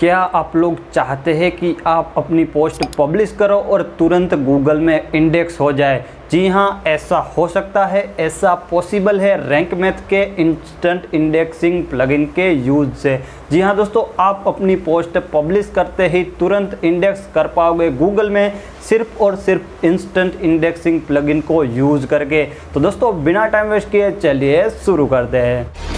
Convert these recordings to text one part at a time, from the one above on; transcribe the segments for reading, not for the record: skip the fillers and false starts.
क्या आप लोग चाहते हैं कि आप अपनी पोस्ट पब्लिश करो और तुरंत गूगल में इंडेक्स हो जाए? जी हाँ, ऐसा हो सकता है, ऐसा पॉसिबल है रैंक मैथ के इंस्टेंट इंडेक्सिंग प्लगइन के यूज से। जी हाँ दोस्तों, आप अपनी पोस्ट पब्लिश करते ही तुरंत इंडेक्स कर पाओगे गूगल में, सिर्फ और सिर्फ इंस्टेंट इंडेक्सिंग प्लगइन को यूज करके। तो दोस्तों बिना टाइम वेस्ट किए चलिए शुरू करते हैं।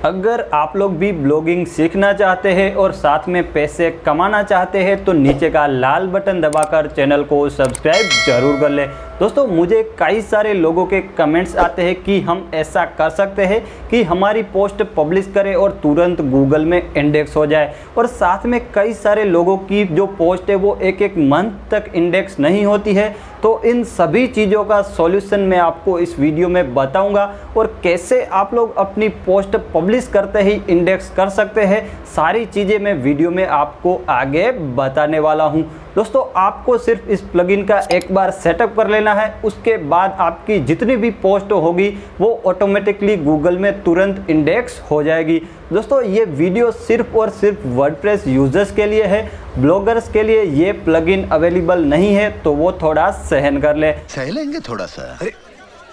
अगर आप लोग भी ब्लॉगिंग सीखना चाहते हैं और साथ में पैसे कमाना चाहते हैं तो नीचे का लाल बटन दबाकर चैनल को सब्सक्राइब जरूर कर लें। दोस्तों मुझे कई सारे लोगों के कमेंट्स आते हैं कि हम ऐसा कर सकते हैं कि हमारी पोस्ट पब्लिश करें और तुरंत गूगल में इंडेक्स हो जाए, और साथ में कई सारे लोगों की जो पोस्ट है वो एक मंथ तक इंडेक्स नहीं होती है। तो इन सभी चीज़ों का सॉल्यूशन मैं आपको इस वीडियो में बताऊंगा, और कैसे आप लोग अपनी पोस्ट पब्लिश करते ही इंडेक्स कर सकते हैं। सारी चीज़ें मैं वीडियो में आपको आगे बताने वाला हूं। दोस्तों आपको सिर्फ इस प्लगइन का एक बार सेटअप कर लेना है, उसके बाद आपकी जितनी भी पोस्ट होगी वो ऑटोमेटिकली गूगल में तुरंत इंडेक्स हो जाएगी। दोस्तों ये वीडियो सिर्फ और सिर्फ वर्डप्रेस यूजर्स के लिए है, ब्लॉगर्स के लिए ये प्लगइन अवेलेबल नहीं है, तो वो थोड़ा सहन कर ले। सह लेंगे थोड़ा सा, अरे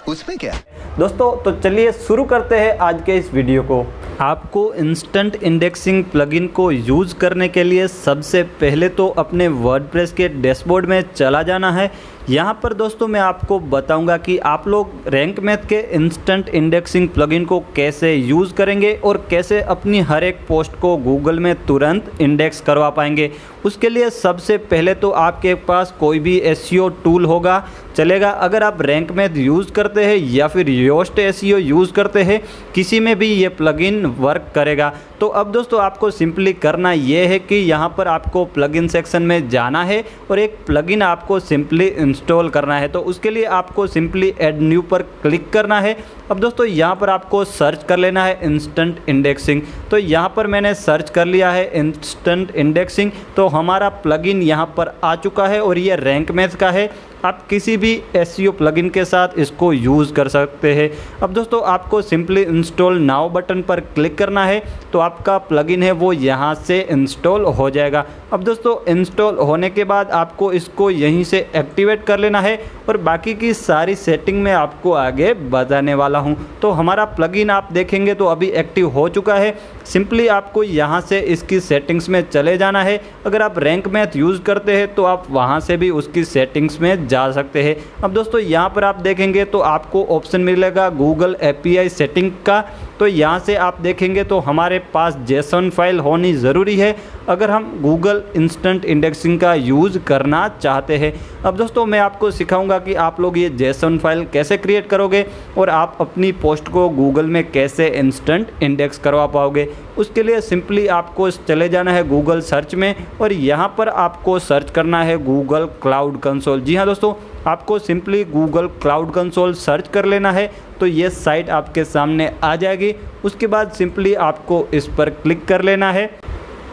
उसमें क्या। दोस्तों तो चलिए शुरू करते हैं आज के इस वीडियो को। आपको इंस्टेंट इंडेक्सिंग प्लगइन को यूज़ करने के लिए सबसे पहले तो अपने वर्डप्रेस के डैशबोर्ड में चला जाना है। यहाँ पर दोस्तों मैं आपको बताऊंगा कि आप लोग रैंक मैथ के इंस्टेंट इंडेक्सिंग प्लगइन को कैसे यूज़ करेंगे और कैसे अपनी हर एक पोस्ट को गूगल में तुरंत इंडेक्स करवा पाएंगे। उसके लिए सबसे पहले तो आपके पास कोई भी एसईओ टूल होगा चलेगा। अगर आप रैंक मैथ यूज़ करते हैं या फिर योस्ट एसईओ यूज़ करते हैं, किसी में भी ये प्लगइन वर्क करेगा। तो अब दोस्तों आपको सिंपली करना ये है कि यहाँ पर आपको प्लगइन सेक्शन में जाना है और एक प्लगइन आपको सिंपली इंस्टॉल करना है। तो उसके लिए आपको सिंपली ऐड न्यू पर क्लिक करना है। अब दोस्तों यहाँ पर आपको सर्च कर लेना है इंस्टेंट इंडेक्सिंग। तो यहाँ पर मैंने सर्च कर लिया है इंस्टेंट इंडेक्सिंग, तो हमारा प्लगइन यहाँ पर आ चुका है और ये रैंक मैथ का है। आप किसी भी एसईओ प्लगइन के साथ इसको यूज़ कर सकते हैं। अब दोस्तों आपको सिंपली इंस्टॉल नाउ बटन पर क्लिक करना है, तो आपका प्लगइन है वो यहाँ से इंस्टॉल हो जाएगा। अब दोस्तों इंस्टॉल होने के बाद आपको इसको यहीं से एक्टिवेट कर लेना है, और बाकी की सारी सेटिंग मैं आपको आगे बताने वाला हूँ। तो हमारा प्लगइन आप देखेंगे तो अभी एक्टिव हो चुका है। सिंपली आपको यहाँ से इसकी सेटिंग्स में चले जाना है। अगर आप रैंक मैथ यूज़ करते हैं तो आप वहाँ से भी उसकी सेटिंग्स में जा सकते हैं। अब दोस्तों यहाँ पर आप देखेंगे तो आपको ऑप्शन मिलेगा गूगल एपीआई सेटिंग का। तो यहाँ से आप देखेंगे तो हमारे पास जेसन फाइल होनी ज़रूरी है अगर हम गूगल इंस्टेंट इंडेक्सिंग का यूज़ करना चाहते हैं। अब दोस्तों मैं आपको सिखाऊंगा कि आप लोग ये जेसन फाइल कैसे क्रिएट करोगे और आप अपनी पोस्ट को गूगल में कैसे इंस्टेंट इंडेक्स करवा पाओगे। उसके लिए सिंपली आपको चले जाना है गूगल सर्च में, और यहाँ पर आपको सर्च करना है गूगल क्लाउड कंसोल। जी हाँ दोस्तों, आपको simply Google cloud console search कर लेना है, तो ये साइट आपके सामने आ जाएगी। उसके बाद सिंपली आपको इस पर क्लिक कर लेना है,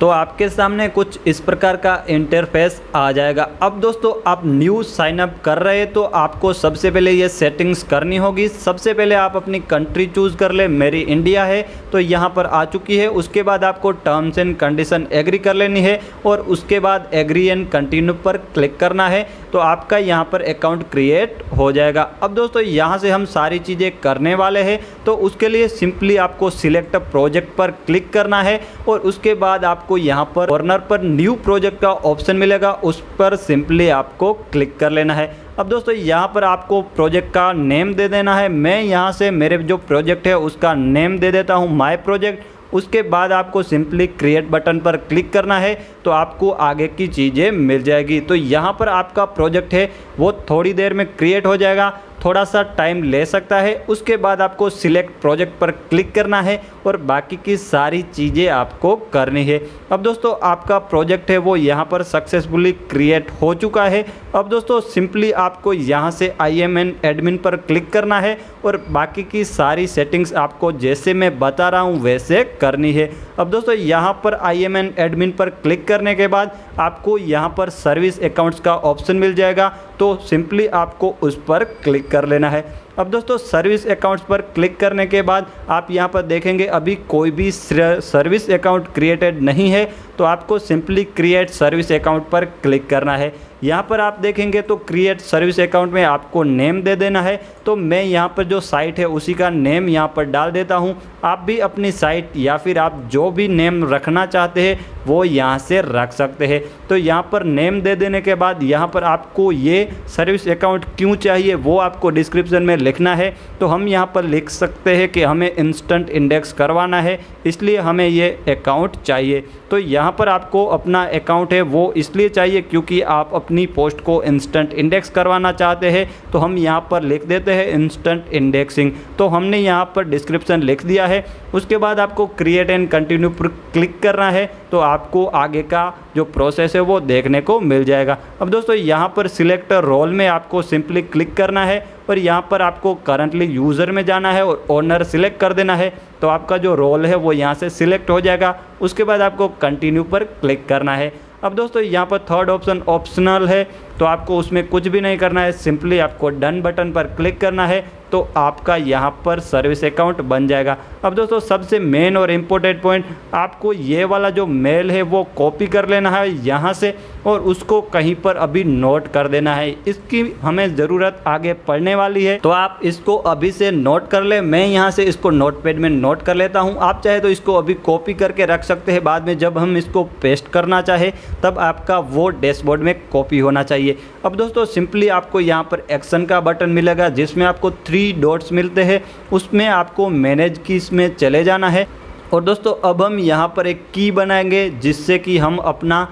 तो आपके सामने कुछ इस प्रकार का इंटरफेस आ जाएगा। अब दोस्तों आप न्यू साइन अप कर रहे हैं तो आपको सबसे पहले ये सेटिंग्स करनी होगी। सबसे पहले आप अपनी कंट्री चूज़ कर ले, मेरी इंडिया है तो यहाँ पर आ चुकी है। उसके बाद आपको टर्म्स एंड कंडीशन एग्री कर लेनी है, और उसके बाद एग्री एंड कंटिन्यू पर क्लिक करना है, तो आपका यहाँ पर अकाउंट क्रिएट हो जाएगा। अब दोस्तों यहाँ से हम सारी चीज़ें करने वाले हैं, तो उसके लिए सिंपली आपको सिलेक्ट प्रोजेक्ट पर क्लिक करना है, और उसके बाद आपको यहाँ पर कॉर्नर पर न्यू प्रोजेक्ट का ऑप्शन मिलेगा, उस पर सिंपली आपको क्लिक कर लेना है। अब दोस्तों यहाँ पर आपको प्रोजेक्ट का नेम दे देना है। मैं यहाँ से मेरे जो प्रोजेक्ट है उसका नेम दे देता हूँ माय प्रोजेक्ट। उसके बाद आपको सिंपली क्रिएट बटन पर क्लिक करना है, तो आपको आगे की चीज़ें मिल जाएगी। तो यहाँ पर आपका प्रोजेक्ट है वो थोड़ी देर में क्रिएट हो जाएगा, थोड़ा सा टाइम ले सकता है। उसके बाद आपको सिलेक्ट प्रोजेक्ट पर क्लिक करना है, और बाकी की सारी चीज़ें आपको करनी है। अब दोस्तों आपका प्रोजेक्ट है वो यहाँ पर सक्सेसफुली क्रिएट हो चुका है। अब दोस्तों सिंपली आपको यहाँ से IMN एडमिन पर क्लिक करना है, और बाकी की सारी सेटिंग्स आपको जैसे मैं बता रहा हूँ वैसे करनी है। अब दोस्तों यहाँ पर IMN एडमिन पर क्लिक करने के बाद आपको यहाँ पर सर्विस अकाउंट्स का ऑप्शन मिल जाएगा, तो सिंपली आपको उस पर क्लिक कर लेना है। अब दोस्तों सर्विस अकाउंट्स पर क्लिक करने के बाद आप यहाँ पर देखेंगे अभी कोई भी सर्विस अकाउंट क्रिएटेड नहीं है, तो आपको सिंपली क्रिएट सर्विस अकाउंट पर क्लिक करना है। यहाँ पर आप देखेंगे तो क्रिएट सर्विस अकाउंट में आपको नेम दे देना है। तो मैं यहाँ पर जो साइट है उसी का नेम यहाँ पर डाल देता हूँ। आप भी अपनी साइट या फिर आप जो भी नेम रखना चाहते हैं वो यहाँ से रख सकते हैं। तो यहाँ पर नेम दे देने के बाद यहाँ पर आपको ये सर्विस अकाउंट क्यों चाहिए वो आपको डिस्क्रिप्शन में लिखना है। तो हम यहाँ पर लिख सकते हैं कि हमें इंस्टेंट इंडेक्स करवाना है, इसलिए हमें ये अकाउंट चाहिए। तो यहाँ पर आपको अपना अकाउंट है वो इसलिए चाहिए क्योंकि आप अपनी पोस्ट को इंस्टेंट इंडेक्स करवाना चाहते हैं। तो हम यहाँ पर लिख देते हैं इंस्टेंट इंडेक्सिंग। तो हमने यहाँ पर डिस्क्रिप्शन लिख दिया है। उसके बाद आपको क्रिएट एंड कंटिन्यू पर क्लिक करना है, तो आपको आगे का जो प्रोसेस है वो देखने को मिल जाएगा। अब दोस्तों यहाँ पर सिलेक्ट रोल में आपको सिंपली क्लिक करना है और यहाँ पर आपको करंटली यूज़र में जाना है और ओनर सिलेक्ट कर देना है। तो आपका जो रोल है वो यहाँ से सिलेक्ट हो जाएगा। उसके बाद आपको कंटिन्यू पर क्लिक करना है। अब दोस्तों यहाँ पर थर्ड ऑप्शन ऑप्शनल है, तो आपको उसमें कुछ भी नहीं करना है, सिंपली आपको डन बटन पर क्लिक करना है, तो आपका यहाँ पर सर्विस अकाउंट बन जाएगा। अब दोस्तों सबसे मेन और इम्पोर्टेंट पॉइंट, आपको ये वाला जो मेल है वो कॉपी कर लेना है यहाँ से और उसको कहीं पर अभी नोट कर देना है। इसकी हमें ज़रूरत आगे पड़ने वाली है, तो आप इसको अभी से नोट कर ले। मैं यहाँ से इसको नोटपैड में नोट कर लेता हूँ। आप चाहे तो इसको अभी कॉपी करके रख सकते हैं, बाद में जब हम इसको पेस्ट करना चाहे तब आपका वो डैशबोर्ड में कॉपी होना चाहिए। अब दोस्तों सिंपली आपको यहाँ पर एक्शन का बटन मिलेगा जिसमें आपको 3 डॉट्स मिलते हैं, उसमें आपको मैनेज कीज में चले जाना है। और दोस्तों अब हम यहाँ पर एक की बनाएंगे जिससे कि हम अपना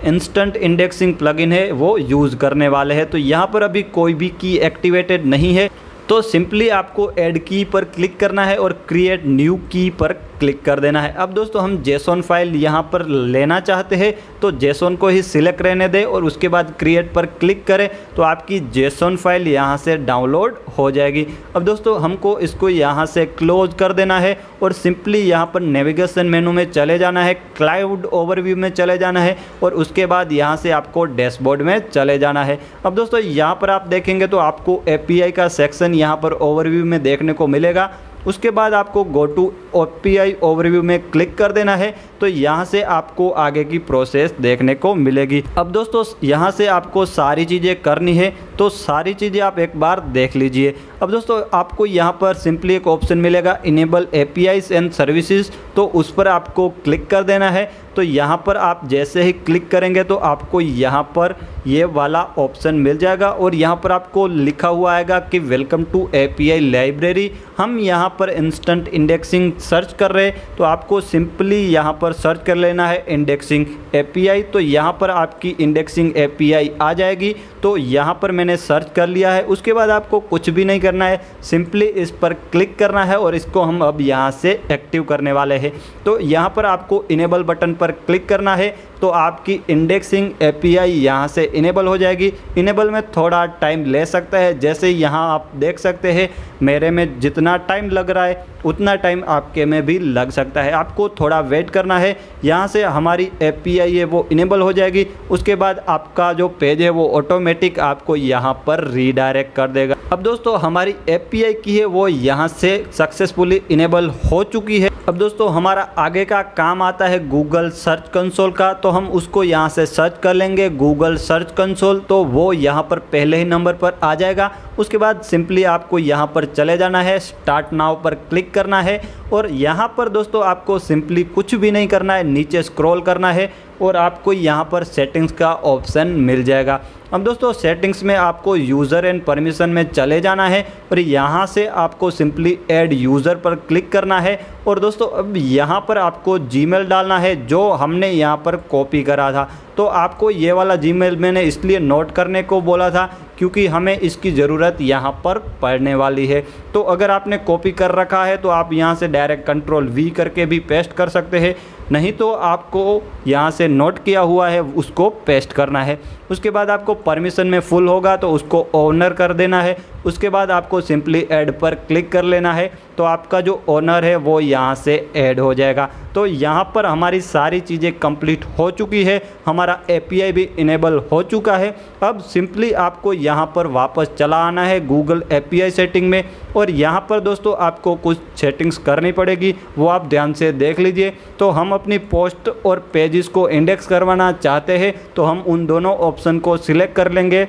इंस्टेंट इंडेक्सिंग प्लगइन है वो यूज़ करने वाले हैं। तो यहाँ पर अभी कोई भी की एक्टिवेटेड नहीं है, तो सिंपली आपको ऐड की पर क्लिक करना है और क्रिएट न्यू की पर क्लिक कर देना है। अब दोस्तों हम जेसॉन फाइल यहाँ पर लेना चाहते हैं, तो जेसॉन को ही सिलेक्ट रहने दें और उसके बाद क्रिएट पर क्लिक करें, तो आपकी जेसॉन फाइल यहाँ से डाउनलोड हो जाएगी। अब दोस्तों हमको इसको यहाँ से क्लोज कर देना है और सिंपली यहाँ पर नेविगेशन मेनू में चले जाना है, क्लाउड ओवरव्यू में चले जाना है और उसके बाद यहाँ से आपको डैशबोर्ड में चले जाना है। अब दोस्तों यहाँ पर आप देखेंगे तो आपको API का सेक्शन यहाँ पर ओवरव्यू में देखने को मिलेगा। उसके बाद आपको गो टू API ओवरव्यू में क्लिक कर देना है, तो यहाँ से आपको आगे की प्रोसेस देखने को मिलेगी। अब दोस्तों यहाँ से आपको सारी चीज़ें करनी है, तो सारी चीज़ें आप एक बार देख लीजिए। अब दोस्तों आपको यहाँ पर सिंपली एक ऑप्शन मिलेगा इनेबल APIs एंड सर्विसेज, तो उस पर आपको क्लिक कर देना है। तो यहाँ पर आप जैसे ही क्लिक करेंगे तो आपको यहाँ पर ये वाला ऑप्शन मिल जाएगा और यहाँ पर आपको लिखा हुआ आएगा कि वेलकम टू API लाइब्रेरी। हम यहाँ पर इंस्टेंट इंडेक्सिंग सर्च कर रहे हैं, तो आपको सिंपली यहाँ पर सर्च कर लेना है इंडेक्सिंग API। तो यहाँ पर आपकी इंडेक्सिंग API आ जाएगी। तो यहाँ पर मैंने सर्च कर लिया है। उसके बाद आपको कुछ भी नहीं करना है, सिंपली इस पर क्लिक करना है और इसको हम अब यहाँ से एक्टिव करने वाले हैं। तो यहाँ पर आपको इनेबल बटन पर क्लिक करना है, तो आपकी इंडेक्सिंग API यहाँ से इनेबल हो जाएगी। इनेबल में थोड़ा टाइम ले सकता है, जैसे यहाँ आप देख सकते हैं मेरे में जितना टाइम लग रहा है उतना टाइम आपके में भी लग सकता है। आपको थोड़ा वेट करना है, यहाँ से हमारी API है वो इनेबल हो जाएगी। उसके बाद आपका जो पेज है वो ऑटोमेटिक आपको यहाँ पर रीडायरेक्ट कर देगा। अब दोस्तों हमारी API की है वो यहाँ से सक्सेसफुली इनेबल हो चुकी है। अब दोस्तों हमारा आगे का काम आता है गूगल सर्च कंसोल का, तो हम उसको यहाँ से सर्च कर लेंगे गूगल सर्च कंसोल, तो वो यहाँ पर पहले ही नंबर पर आ जाएगा। उसके बाद सिंपली आपको यहाँ पर चले जाना है, स्टार्ट नाउ पर क्लिक करना है और यहाँ पर दोस्तों आपको सिंपली कुछ भी नहीं करना है, नीचे स्क्रॉल करना है और आपको यहाँ पर सेटिंग्स का ऑप्शन मिल जाएगा। अब दोस्तों सेटिंग्स में आपको यूज़र एंड परमिशन में चले जाना है और यहाँ से आपको सिंपली ऐड यूज़र पर क्लिक करना है और दोस्तों अब यहाँ पर आपको जीमेल डालना है जो हमने यहाँ पर कॉपी करा था। तो आपको ये वाला जीमेल मैंने इसलिए नोट करने को बोला था क्योंकि हमें इसकी ज़रूरत यहाँ पर पड़ने वाली है। तो अगर आपने कॉपी कर रखा है तो आप यहाँ से डायरेक्ट Ctrl+V करके भी पेस्ट कर सकते हैं, नहीं तो आपको यहाँ से नोट किया हुआ है उसको पेस्ट करना है। उसके बाद आपको परमिशन में फुल होगा तो उसको ऑनर कर देना है। उसके बाद आपको सिंपली ऐड पर क्लिक कर लेना है, तो आपका जो ओनर है वो यहाँ से ऐड हो जाएगा। तो यहाँ पर हमारी सारी चीज़ें कंप्लीट हो चुकी है, हमारा API भी इनेबल हो चुका है। अब सिंपली आपको यहाँ पर वापस चला आना है गूगल API सेटिंग में, और यहाँ पर दोस्तों आपको कुछ सेटिंग्स करनी पड़ेगी, वो आप ध्यान से देख लीजिए। तो हम अपनी पोस्ट और पेजेस को इंडेक्स करवाना चाहते हैं, तो हम उन दोनों ऑप्शन को सिलेक्ट कर लेंगे।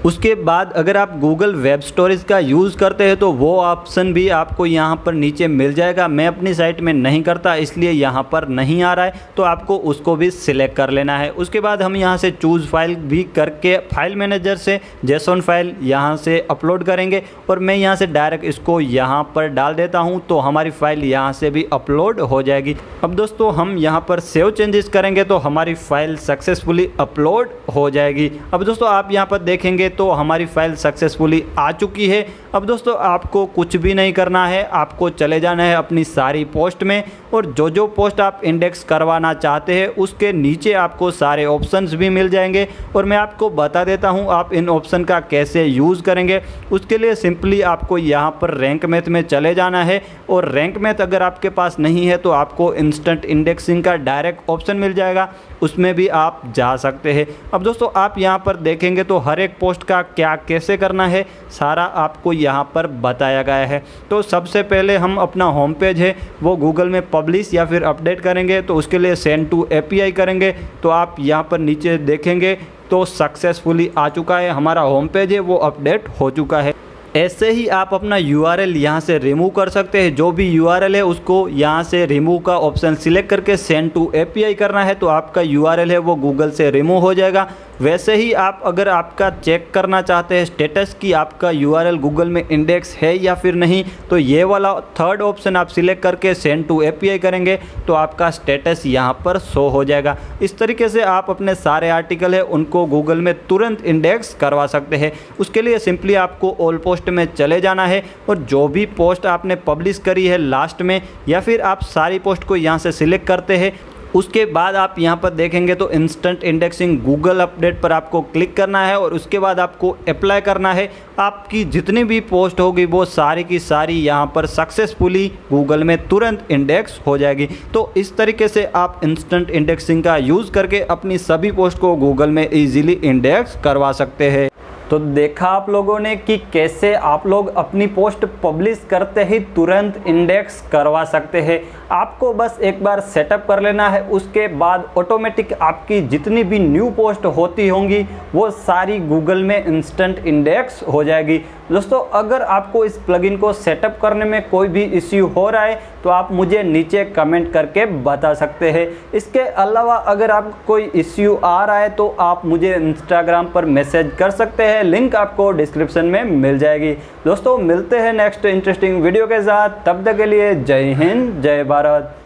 उसके बाद अगर आप गूगल वेब स्टोरेज का यूज़ करते हैं तो वो ऑप्शन भी आपको यहाँ पर नीचे मिल जाएगा। मैं अपनी साइट में नहीं करता इसलिए यहाँ पर नहीं आ रहा है, तो आपको उसको भी सिलेक्ट कर लेना है। उसके बाद हम यहाँ से चूज़ फाइल भी करके फाइल मैनेजर से JSON फाइल यहाँ से अपलोड करेंगे, और मैं यहाँ से डायरेक्ट इसको यहाँ पर डाल देता हूँ, तो हमारी फ़ाइल यहाँ से भी अपलोड हो जाएगी। अब दोस्तों हम यहाँ पर सेव चेंजेस करेंगे तो हमारी फ़ाइल सक्सेसफुली अपलोड हो जाएगी। अब दोस्तों आप यहाँ पर देखेंगे तो हमारी फाइल सक्सेसफुली आ चुकी है। अब दोस्तों आपको कुछ भी नहीं करना है, आपको चले जाना है अपनी सारी पोस्ट में, और जो जो पोस्ट आप इंडेक्स करवाना चाहते हैं उसके नीचे आपको सारे ऑप्शंस भी मिल जाएंगे, और मैं आपको बता देता हूं आप इन ऑप्शन का कैसे यूज़ करेंगे। उसके लिए सिंपली आपको यहां पर रैंक मैथ में चले जाना है, और रैंक मैथ अगर आपके पास नहीं है तो आपको इंस्टेंट इंडेक्सिंग का डायरेक्ट ऑप्शन मिल जाएगा, उसमें भी आप जा सकते हैं। अब दोस्तों आप यहाँ पर देखेंगे तो हर एक पोस्ट का क्या कैसे करना है सारा आपको यहाँ पर बताया गया है। तो सबसे पहले हम अपना होम पेज है वो गूगल में पब्लिश या फिर अपडेट करेंगे, तो उसके लिए सेंड टू API करेंगे। तो आप यहाँ पर नीचे देखेंगे तो सक्सेसफुली आ चुका है, हमारा होम पेज है वो अपडेट हो चुका है। ऐसे ही आप अपना URL यहाँ से रिमूव कर सकते हैं, जो भी URL है उसको यहाँ से रिमूव का ऑप्शन सिलेक्ट करके सेंड टू API करना है, तो आपका URL है वो गूगल से रिमूव हो जाएगा। वैसे ही आप अगर आपका चेक करना चाहते हैं स्टेटस कि आपका URL गूगल में इंडेक्स है या फिर नहीं, तो ये वाला थर्ड ऑप्शन आप सिलेक्ट करके सेंड टू API करेंगे तो आपका स्टेटस यहाँ पर शो हो जाएगा। इस तरीके से आप अपने सारे आर्टिकल है उनको गूगल में तुरंत इंडेक्स करवा सकते हैं। उसके लिए सिंपली आपको ऑल पोस्ट में चले जाना है, और जो भी पोस्ट आपने पब्लिश करी है लास्ट में, या फिर आप सारी पोस्ट को यहाँ से सिलेक्ट करते हैं, उसके बाद आप यहाँ पर देखेंगे तो इंस्टेंट इंडेक्सिंग गूगल अपडेट पर आपको क्लिक करना है, और उसके बाद आपको अप्लाई करना है। आपकी जितनी भी पोस्ट होगी वो सारी की सारी यहाँ पर सक्सेसफुली गूगल में तुरंत इंडेक्स हो जाएगी। तो इस तरीके से आप इंस्टेंट इंडेक्सिंग का यूज़ करके अपनी सभी पोस्ट को गूगल में ईजिली इंडेक्स करवा सकते हैं। तो देखा आप लोगों ने कि कैसे आप लोग अपनी पोस्ट पब्लिश करते ही तुरंत इंडेक्स करवा सकते हैं। आपको बस एक बार सेटअप कर लेना है, उसके बाद ऑटोमेटिक आपकी जितनी भी न्यू पोस्ट होती होंगी वो सारी गूगल में इंस्टेंट इंडेक्स हो जाएगी। दोस्तों अगर आपको इस प्लगइन को सेटअप करने में कोई भी इश्यू हो रहा है तो आप मुझे नीचे कमेंट करके बता सकते हैं। इसके अलावा अगर आपको कोई इश्यू आ रहा है तो आप मुझे इंस्टाग्राम पर मैसेज कर सकते हैं, लिंक आपको डिस्क्रिप्शन में मिल जाएगी। दोस्तों मिलते हैं नेक्स्ट इंटरेस्टिंग वीडियो के साथ, तब तक के लिए जय हिंद जय भारत।